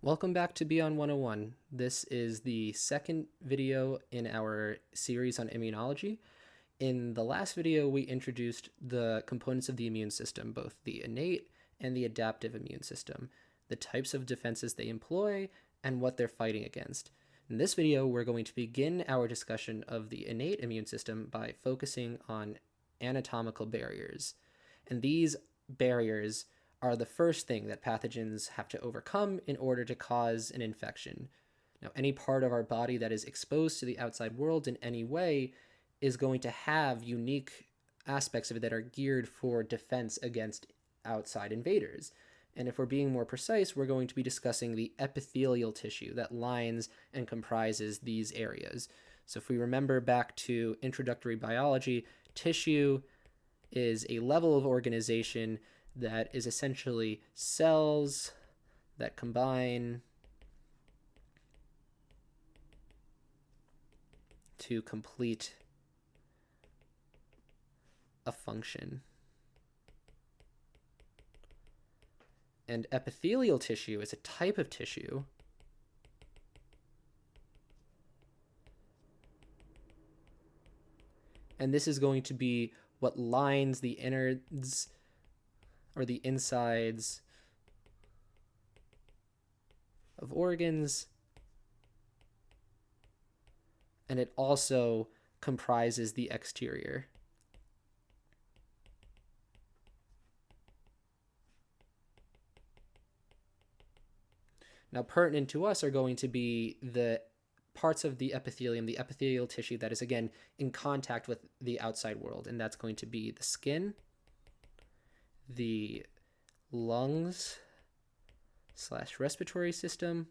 Welcome back to Beyond 101. This is the second video in our series on immunology. In the last video, we introduced the components of the immune system, both the innate and the adaptive immune system, the types of defenses they employ, and what they're fighting against. In this video, we're going to begin our discussion of the innate immune system by focusing on anatomical barriers. And these barriers are the first thing that pathogens have to overcome in order to cause an infection. Now, any part of our body that is exposed to the outside world in any way is going to have unique aspects of it that are geared for defense against outside invaders. And if we're being more precise, we're going to be discussing the epithelial tissue that lines and comprises these areas. So if we remember back to introductory biology, tissue is a level of organization that is essentially cells that combine to complete a function. And epithelial tissue is a type of tissue and this is going to be what lines the innards or the insides of organs, and it also comprises the exterior. Now, pertinent to us are going to be the parts of the epithelium, the epithelial tissue that is, again, in contact with the outside world, and that's going to be the skin, the lungs / respiratory system,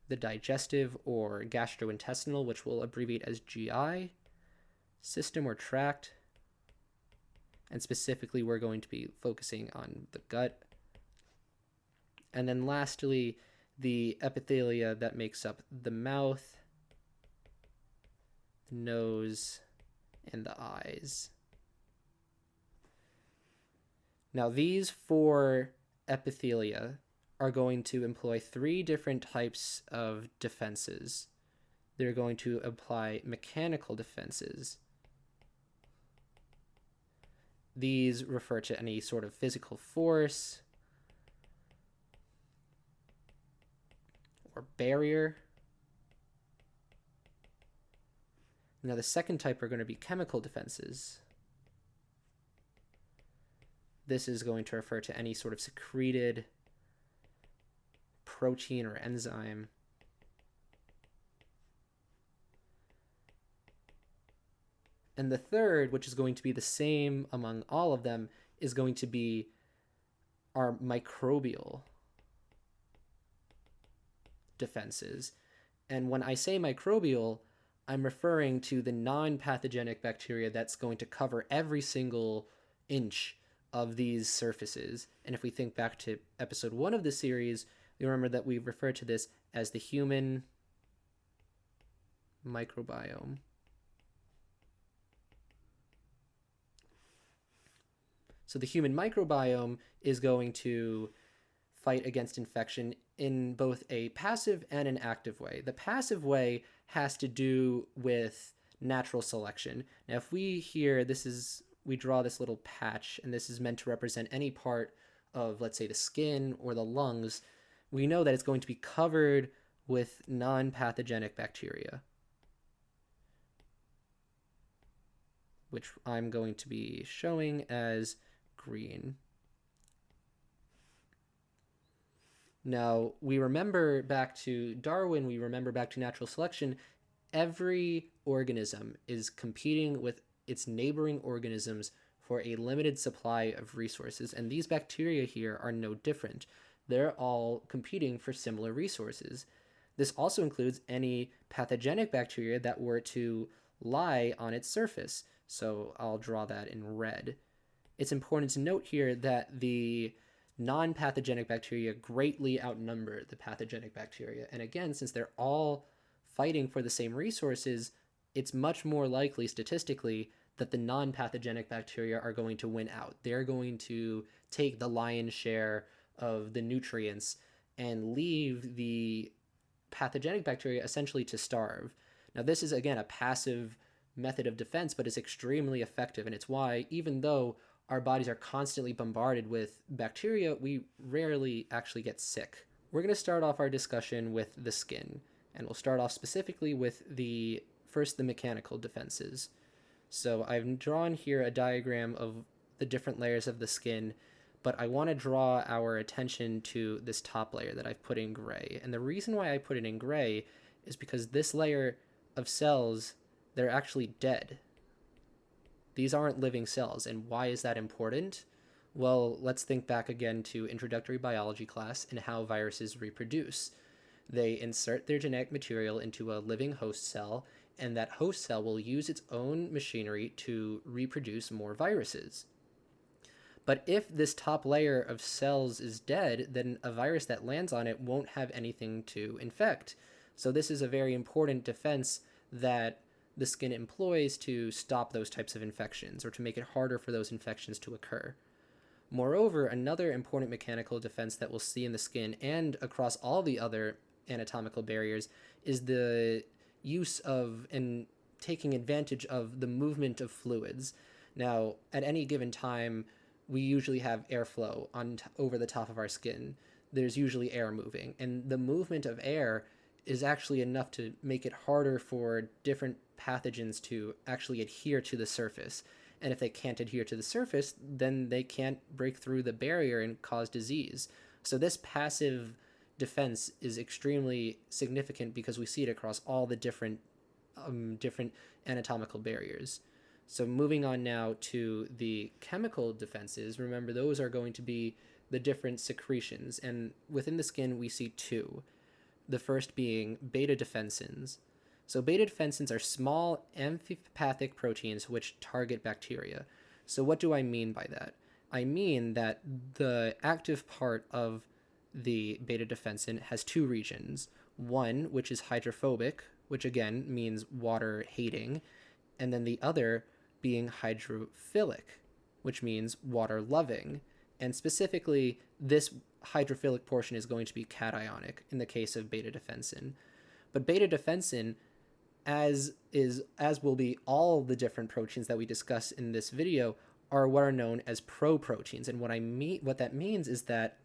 the digestive or gastrointestinal, which we'll abbreviate as GI, system or tract, and specifically we're going to be focusing on the gut. And then lastly, the epithelia that makes up the mouth, the nose, and the eyes. Now, these four epithelia are going to employ three different types of defenses. They're going to apply mechanical defenses. These refer to any sort of physical force or barrier. Now, the second type are going to be chemical defenses. This is going to refer to any sort of secreted protein or enzyme. And the third, which is going to be the same among all of them, is going to be our microbial defenses. And when I say microbial, I'm referring to the non-pathogenic bacteria that's going to cover every single inch of these surfaces. And if we think back to episode 1 of the series, you remember that we refer to this as the human microbiome. So the human microbiome is going to fight against infection in both a passive and an active way. The passive way has to do with natural selection. Now, if we draw this little patch, and this is meant to represent any part of, let's say, the skin or the lungs, we know that it's going to be covered with non-pathogenic bacteria, which I'm going to be showing as green. Now, we remember back to Darwin, we remember back to natural selection, every organism is competing with its neighboring organisms for a limited supply of resources, and these bacteria here are no different. They're all competing for similar resources. This also includes any pathogenic bacteria that were to lie on its surface, so I'll draw that in red. It's important to note here that the non-pathogenic bacteria greatly outnumber the pathogenic bacteria. And again, since they're all fighting for the same resources, it's much more likely statistically that the non-pathogenic bacteria are going to win out. They're going to take the lion's share of the nutrients and leave the pathogenic bacteria essentially to starve. Now, this is, again, a passive method of defense, but it's extremely effective. And it's why, even though our bodies are constantly bombarded with bacteria, we rarely actually get sick. We're going to start off our discussion with the skin. And we'll start off specifically with the mechanical defenses. So I've drawn here a diagram of the different layers of the skin, but I want to draw our attention to this top layer that I've put in gray. And the reason why I put it in gray is because this layer of cells, they're actually dead. These aren't living cells. And why is that important? Well, let's think back again to introductory biology class and how viruses reproduce. They insert their genetic material into a living host cell, and that host cell will use its own machinery to reproduce more viruses. But if this top layer of cells is dead, then a virus that lands on it won't have anything to infect. So this is a very important defense that the skin employs to stop those types of infections, or to make it harder for those infections to occur. Moreover, another important mechanical defense that we'll see in the skin and across all the other anatomical barriers is the use of and taking advantage of the movement of fluids. Now, at any given time, we usually have airflow over the top of our skin. There's usually air moving, and the movement of air is actually enough to make it harder for different pathogens to actually adhere to the surface. And if they can't adhere to the surface, then they can't break through the barrier and cause disease. So this passive defense is extremely significant because we see it across all the different anatomical barriers. So moving on now to the chemical defenses, remember those are going to be the different secretions. And within the skin, we see two. The first being beta defensins. So beta defensins are small amphipathic proteins which target bacteria. So what do I mean by that? I mean that the active part of the beta defensin has two regions. One, which is hydrophobic, which again means water hating, and then the other being hydrophilic, which means water loving. And specifically, this hydrophilic portion is going to be cationic in the case of beta defensin. But beta defensin, as will be all the different proteins that we discuss in this video, are what are known as proproteins. And what that means is that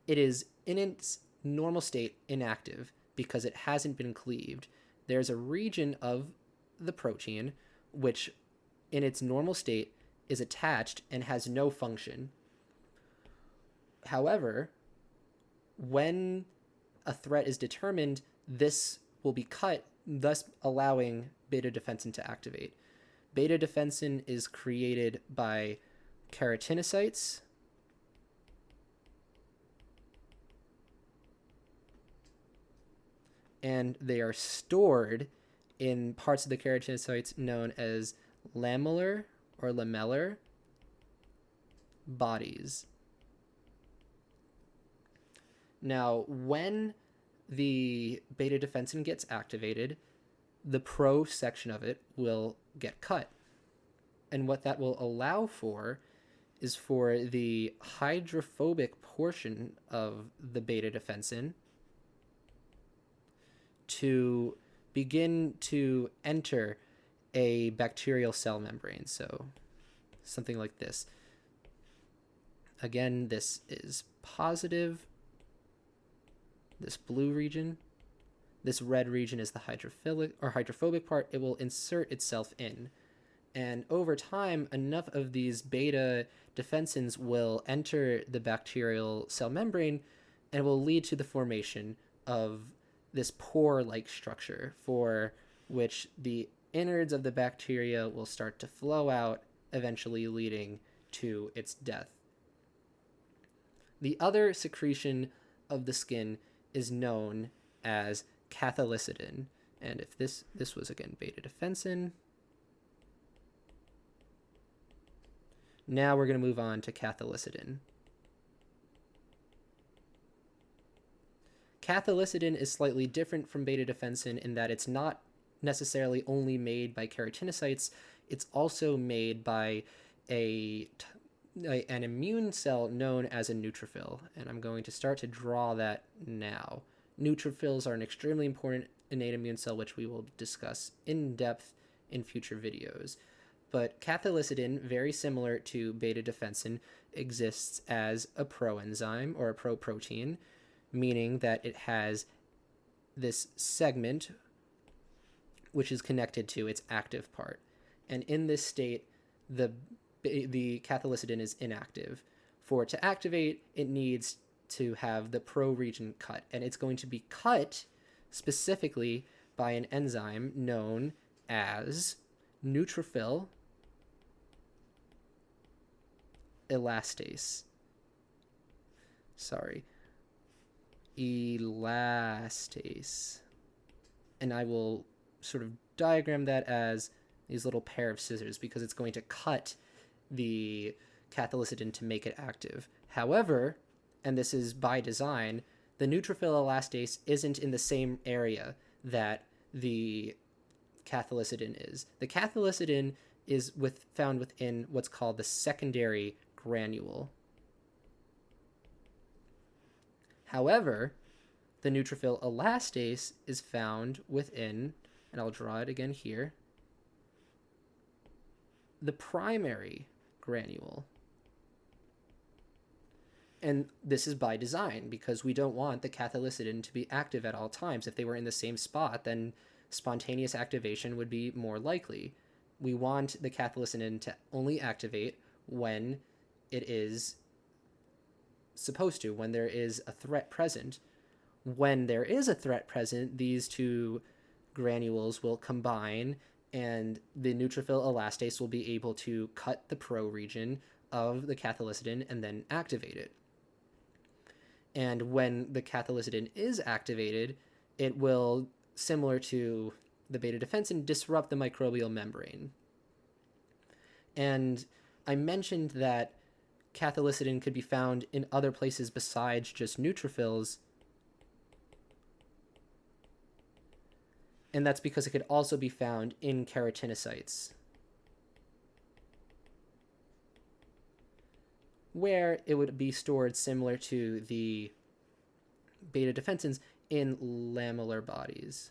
it is in its normal state inactive because it hasn't been cleaved. There's a region of the protein which in its normal state is attached and has no function. However, when a threat is determined, this will be cut, thus allowing beta defensin to activate. Beta defensin is created by keratinocytes, and they are stored in parts of the keratinocytes known as lamellar or lamellar bodies. Now, when the beta defensin gets activated, the pro section of it will get cut. And what that will allow for is for the hydrophobic portion of the beta defensin to begin to enter a bacterial cell membrane. So something like this. Again, this is positive. This blue region. This red region is the hydrophilic or hydrophobic part. It will insert itself in. And over time, enough of these beta defensins will enter the bacterial cell membrane and will lead to the formation of this pore-like structure for which the innards of the bacteria will start to flow out, eventually leading to its death. The other secretion of the skin is known as cathelicidin. And if this was again beta defensin. Now we're going to move on to cathelicidin. Cathelicidin is slightly different from beta defensin in that it's not necessarily only made by keratinocytes. it's also made by an immune cell known as a neutrophil, and I'm going to start to draw that now. Neutrophils are an extremely important innate immune cell, which we will discuss in depth in future videos. But cathelicidin, very similar to beta-defensin, exists as a proenzyme or a proprotein, meaning that it has this segment which is connected to its active part. And in this state, the cathelicidin is inactive. For it to activate, it needs to have the pro region cut, and it's going to be cut specifically by an enzyme known as neutrophil elastase. Elastase. And I will sort of diagram that as these little pair of scissors because it's going to cut the cathelicidin to make it active. However, and this is by design, the neutrophil elastase isn't in the same area that the cathelicidin is. The cathelicidin is found within what's called the secondary granule. However, the neutrophil elastase is found within, and I'll draw it again here, the primary granule. And this is by design because we don't want the cathelicidin to be active at all times. If they were in the same spot, then spontaneous activation would be more likely. We want the cathelicidin to only activate when it is supposed to, when there is a threat present. When there is a threat present, these two granules will combine and the neutrophil elastase will be able to cut the pro region of the cathelicidin and then activate it. And when the cathelicidin is activated, it will, similar to the beta-defensin, disrupt the microbial membrane. And I mentioned that cathelicidin could be found in other places besides just neutrophils. And that's because it could also be found in keratinocytes, where it would be stored similar to the beta-defensins in lamellar bodies.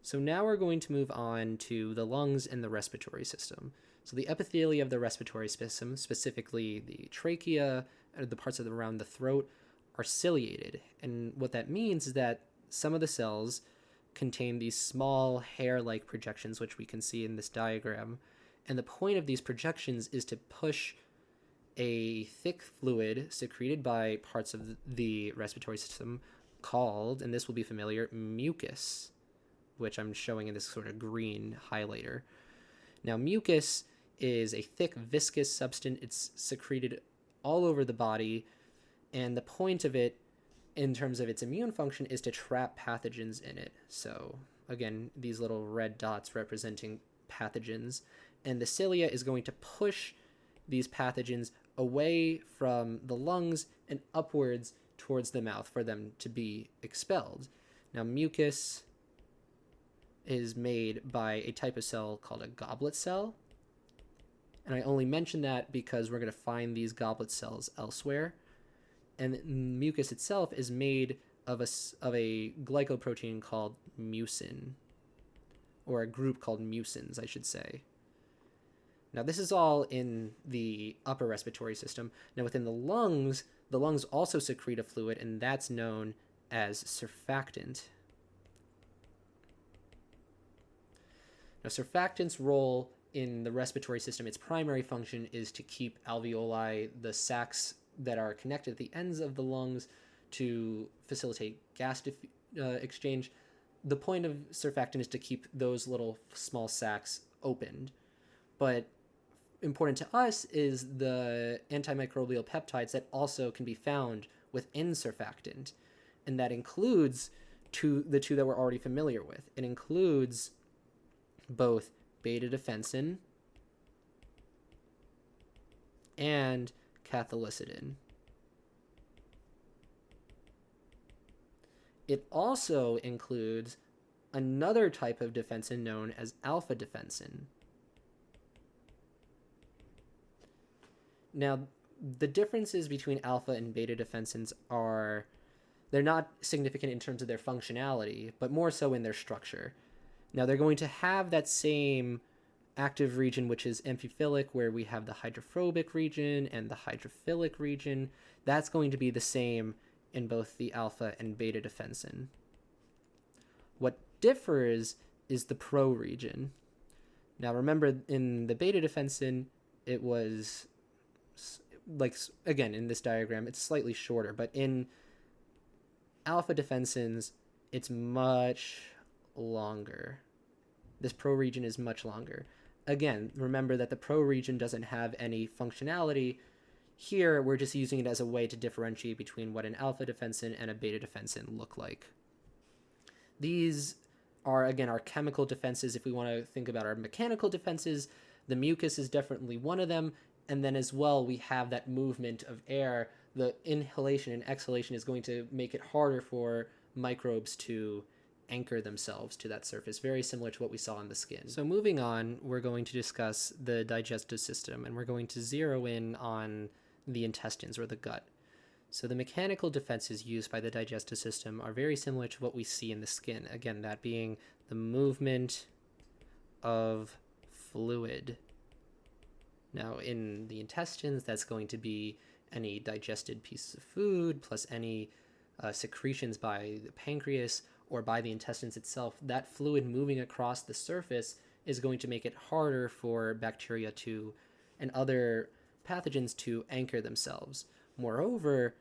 So now we're going to move on to the lungs and the respiratory system. So the epithelia of the respiratory system, specifically the trachea, the parts of around the throat, are ciliated. And what that means is that some of the cells contain these small hair-like projections, which we can see in this diagram. And the point of these projections is to push a thick fluid secreted by parts of the respiratory system called, and this will be familiar, mucus, which I'm showing in this sort of green highlighter. Now, mucus is a thick, viscous substance. It's secreted all over the body, and the point of it, in terms of its immune function, is to trap pathogens in it. So, again, these little red dots representing pathogens, and the cilia is going to push these pathogens away from the lungs and upwards towards the mouth for them to be expelled. Now, mucus is made by a type of cell called a goblet cell. And I only mention that because we're going to find these goblet cells elsewhere. And mucus itself is made of a glycoprotein called mucin, or a group called mucins, I should say. Now, this is all in the upper respiratory system. Now, within the lungs also secrete a fluid, and that's known as surfactant. Now, surfactant's role in the respiratory system, its primary function is to keep alveoli, the sacs that are connected at the ends of the lungs, to facilitate gas exchange. The point of surfactant is to keep those little small sacs opened. But important to us is the antimicrobial peptides that also can be found within surfactant. And that includes the two that we're already familiar with. It includes both beta-defensin and cathelicidin. It also includes another type of defensin known as alpha-defensin. Now, the differences between alpha and beta defensins are, they're not significant in terms of their functionality, but more so in their structure. Now, they're going to have that same active region, which is amphiphilic, where we have the hydrophobic region and the hydrophilic region. That's going to be the same in both the alpha and beta defensin. What differs is the pro region. Now, remember, in the beta defensin, it was, like, again, in this diagram, it's slightly shorter, but in alpha defensins, it's much longer. This pro region is much longer. Again, remember that the pro region doesn't have any functionality. Here, we're just using it as a way to differentiate between what an alpha defensin and a beta defensin look like. These are, again, our chemical defenses. If we want to think about our mechanical defenses, the mucus is definitely one of them. And then as well, we have that movement of air. The inhalation and exhalation is going to make it harder for microbes to anchor themselves to that surface, very similar to what we saw in the skin. So moving on, we're going to discuss the digestive system, and we're going to zero in on the intestines or the gut. So the mechanical defenses used by the digestive system are very similar to what we see in the skin. Again, that being the movement of fluid. Now, in the intestines, that's going to be any digested pieces of food, plus any secretions by the pancreas or by the intestines itself. That fluid moving across the surface is going to make it harder for bacteria to and other pathogens to anchor themselves. Moreover,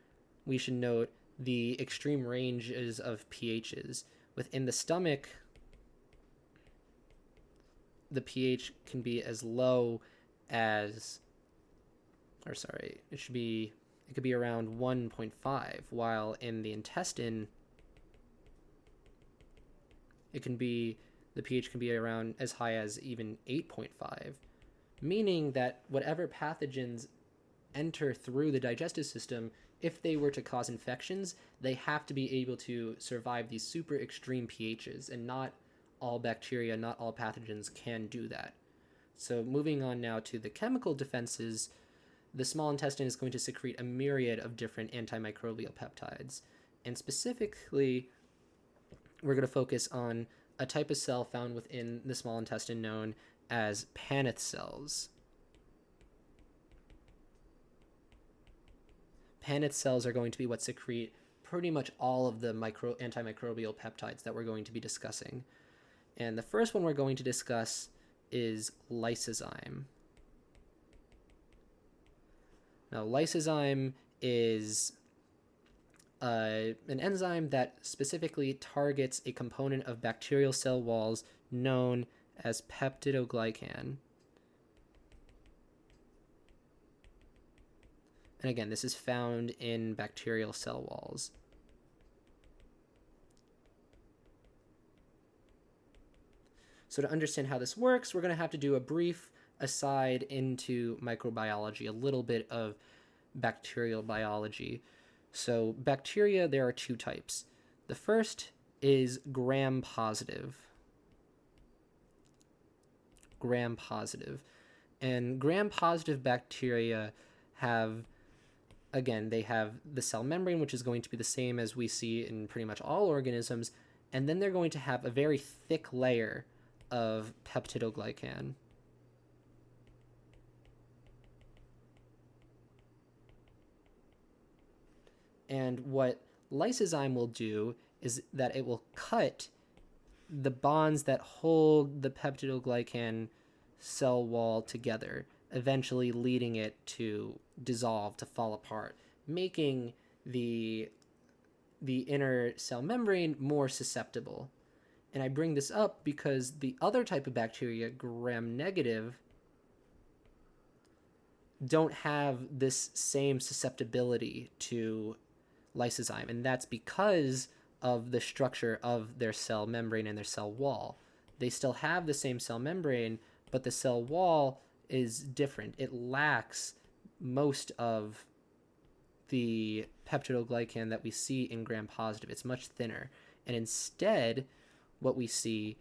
we should note the extreme ranges of pHs. Within the stomach, the pH can be as low as, it could be around 1.5, while in the intestine, the pH can be around as high as even 8.5, meaning that whatever pathogens enter through the digestive system, if they were to cause infections, they have to be able to survive these super extreme pHs, and not all bacteria, not all pathogens can do that. So moving on now to the chemical defenses, the small intestine is going to secrete a myriad of different antimicrobial peptides. And specifically, we're going to focus on a type of cell found within the small intestine known as Paneth cells. Paneth cells are going to be what secrete pretty much all of the antimicrobial peptides that we're going to be discussing. And the first one we're going to discuss is lysozyme. Now, lysozyme is an enzyme that specifically targets a component of bacterial cell walls known as peptidoglycan. And again, this is found in bacterial cell walls. So to understand how this works, we're going to have to do a brief aside into microbiology, a little bit of bacterial biology. So bacteria, there are two types. The first is gram-positive. Gram-positive. And gram-positive bacteria have, again, they have the cell membrane, which is going to be the same as we see in pretty much all organisms, and then they're going to have a very thick layer of peptidoglycan. And what lysozyme will do is that it will cut the bonds that hold the peptidoglycan cell wall together, eventually leading it to dissolve, to fall apart, making the inner cell membrane more susceptible. And I bring this up because the other type of bacteria, gram-negative, don't have this same susceptibility to lysozyme, and that's because of the structure of their cell membrane and their cell wall. They still have the same cell membrane, but the cell wall is different. It lacks most of the peptidoglycan that we see in gram-positive. It's much thinner, and instead what we see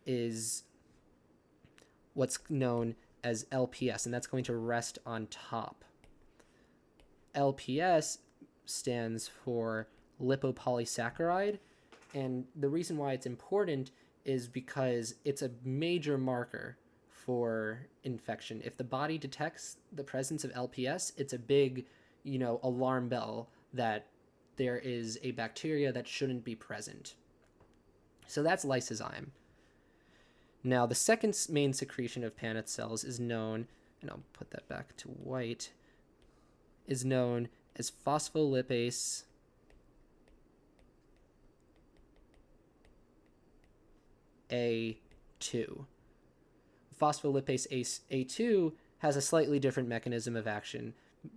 is what's known as LPS, and that's going to rest on top LPS stands for lipopolysaccharide, and the reason why it's important is because it's a major marker for infection. If the body detects the presence of LPS, it's a big, alarm bell that there is a bacteria that shouldn't be present. So that's lysozyme. Now, the second main secretion of Paneth cells is known, and I'll put that back to white, is known as phospholipase A2. Phospholipase A2 has a slightly different mechanism of action,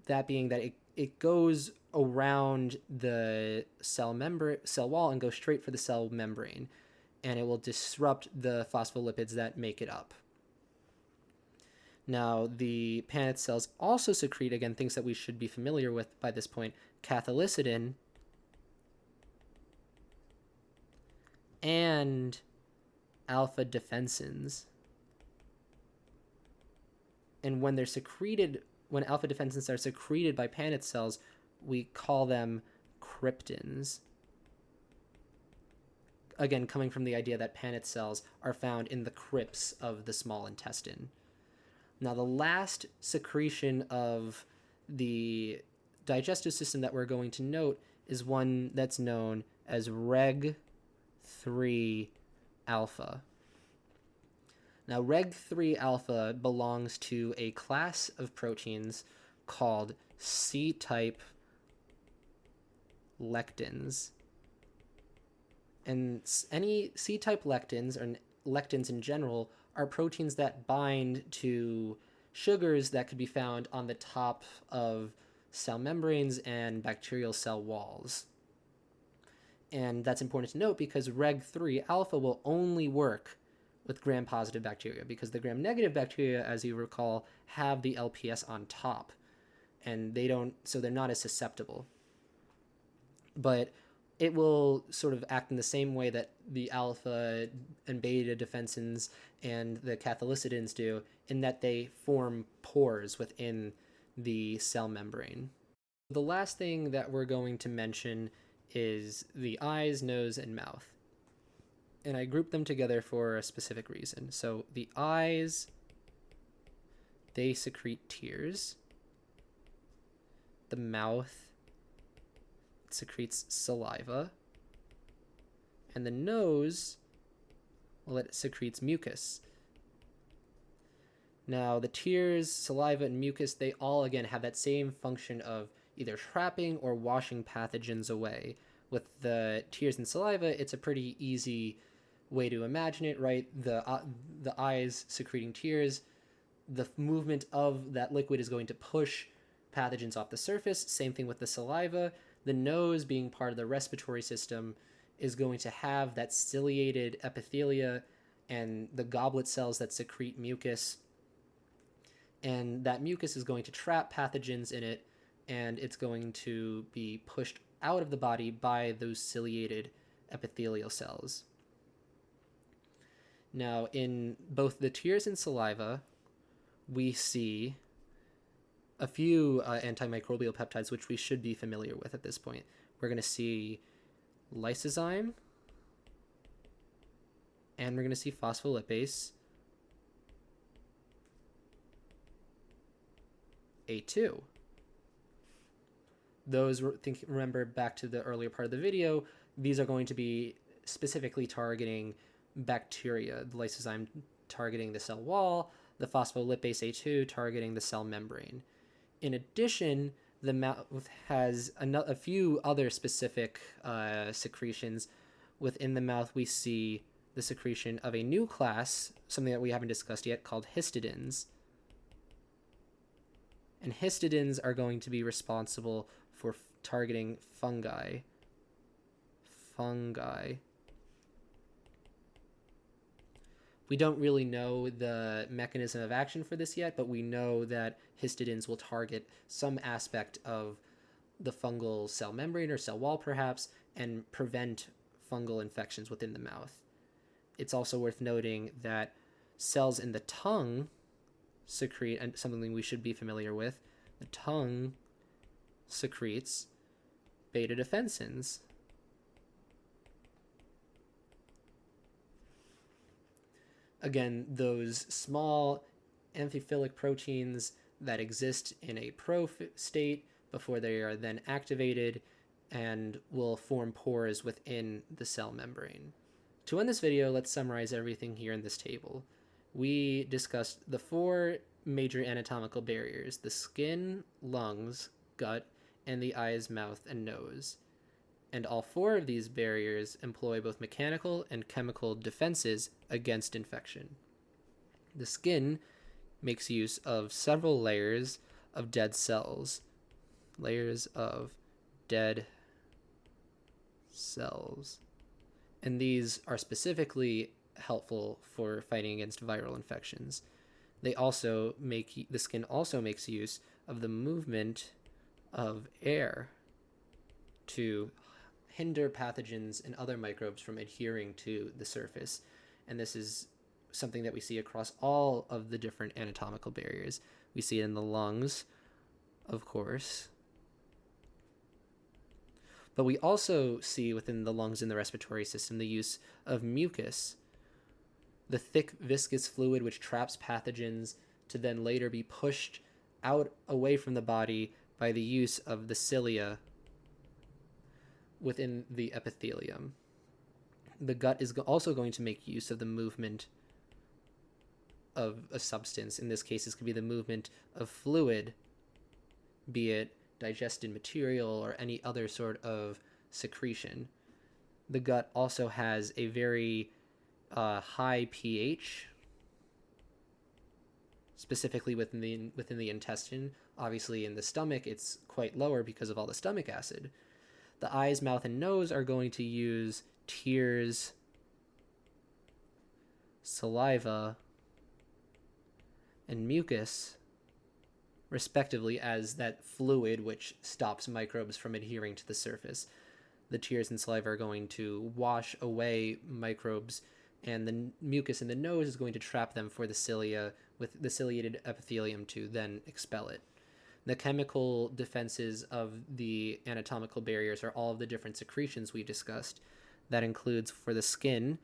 that being that it goes around the cell wall and goes straight for the cell membrane, and it will disrupt the phospholipids that make it up. Now, the Paneth cells also secrete, again, things that we should be familiar with by this point, cathelicidin and alpha defensins. And when alpha defensins are secreted by Paneth cells, we call them cryptins. Again, coming from the idea that Paneth cells are found in the crypts of the small intestine. Now, the last secretion of the digestive system that we're going to note is one that's known as Reg3 alpha. Now, Reg3 alpha belongs to a class of proteins called C-type lectins. And any C-type lectins, or lectins in general, are proteins that bind to sugars that could be found on the top of cell membranes and bacterial cell walls. And that's important to note because Reg3 alpha will only work with gram-positive bacteria, because the gram-negative bacteria, as you recall, have the LPS on top, and they're not as susceptible. But it will sort of act in the same way that the alpha and beta defensins and the cathelicidins do, in that they form pores within the cell membrane. The last thing that we're going to mention is the eyes, nose, and mouth. And I grouped them together for a specific reason. So the eyes, they secrete tears. The mouth secretes saliva. And the nose, well, it secretes mucus. Now, the tears, saliva, and mucus, they all, again, have that same function of either trapping or washing pathogens away. With the tears and saliva, it's a pretty easy way to imagine it, right? The eyes secreting tears, the movement of that liquid is going to push pathogens off the surface. Same thing with the saliva. The nose, being part of the respiratory system, is going to have that ciliated epithelia and the goblet cells that secrete mucus. And that mucus is going to trap pathogens in it, and it's going to be pushed out of the body by those ciliated epithelial cells. Now, in both the tears and saliva, we see a few antimicrobial peptides which we should be familiar with at this point. We're going to see lysozyme, and we're going to see phospholipase A2. Those, remember back to the earlier part of the video, these are going to be specifically targeting bacteria, the lysozyme targeting the cell wall, the phospholipase A2 targeting the cell membrane. In addition, the mouth has a few other specific secretions. Within the mouth, we see the secretion of a new class, something that we haven't discussed yet, called histidins. And histidins are going to be responsible for targeting fungi. We don't really know the mechanism of action for this yet, but we know that histidins will target some aspect of the fungal cell membrane or cell wall perhaps, and prevent fungal infections within the mouth. It's also worth noting that cells in the tongue secrete, and something we should be familiar with, the tongue secretes beta defensins. Again, those small amphiphilic proteins that exist in a state before they are then activated and will form pores within the cell membrane. To end this video, let's summarize everything here in this table. We discussed the 4 major anatomical barriers: the skin, lungs, gut, and the eyes, mouth, and nose. And all 4 of these barriers employ both mechanical and chemical defenses against infection. The skin makes use of several layers of dead cells. Layers of dead cells. And these are specifically helpful for fighting against viral infections. The skin also makes use of the movement of air to hinder pathogens and other microbes from adhering to the surface. And this is something that we see across all of the different anatomical barriers. We see it in the lungs, of course. But we also see within the lungs and the respiratory system the use of mucus, the thick viscous fluid which traps pathogens to then later be pushed out away from the body by the use of the cilia within the epithelium. The gut is also going to make use of the movement of a substance. In this case, this could be the movement of fluid, be it digested material or any other sort of secretion. The gut also has a very high pH, specifically within the intestine. Obviously, in the stomach, it's quite lower because of all the stomach acid. The eyes, mouth, and nose are going to use tears, saliva, and mucus, respectively, as that fluid which stops microbes from adhering to the surface. The tears and saliva are going to wash away microbes, and the mucus in the nose is going to trap them for the cilia, with the ciliated epithelium to then expel it. The chemical defenses of the anatomical barriers are all of the different secretions we discussed. That includes, for the skin,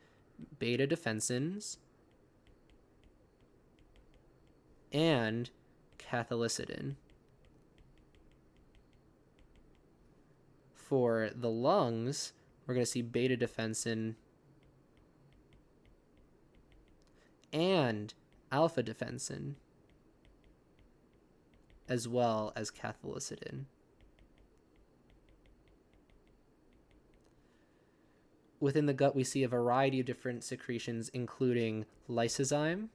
beta defensins and cathelicidin. For the lungs, we're going to see beta defensin and alpha defensin, as well as cathelicidin. Within the gut, we see a variety of different secretions, including lysozyme,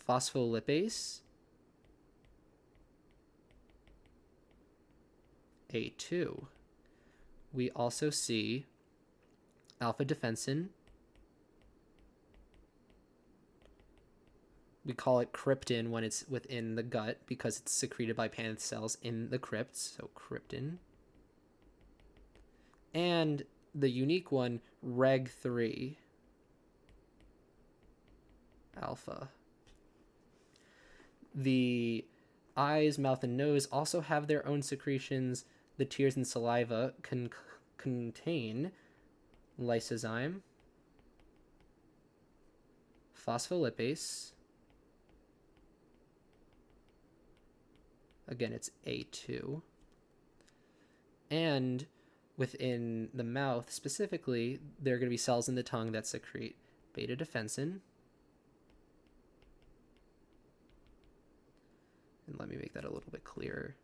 phospholipase, A2. We also see alpha defensin. We call it cryptin when it's within the gut because it's secreted by Paneth cells in the crypts, so cryptin. And the unique one, reg3 alpha. The eyes, mouth, and nose also have their own secretions. The tears and saliva can contain lysozyme, phospholipase, again it's A2, and within the mouth specifically, there are going to be cells in the tongue that secrete beta defensin. And let me make that a little bit clearer.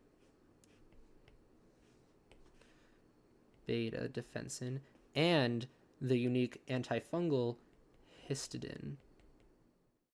Beta defensin and the unique antifungal histidine.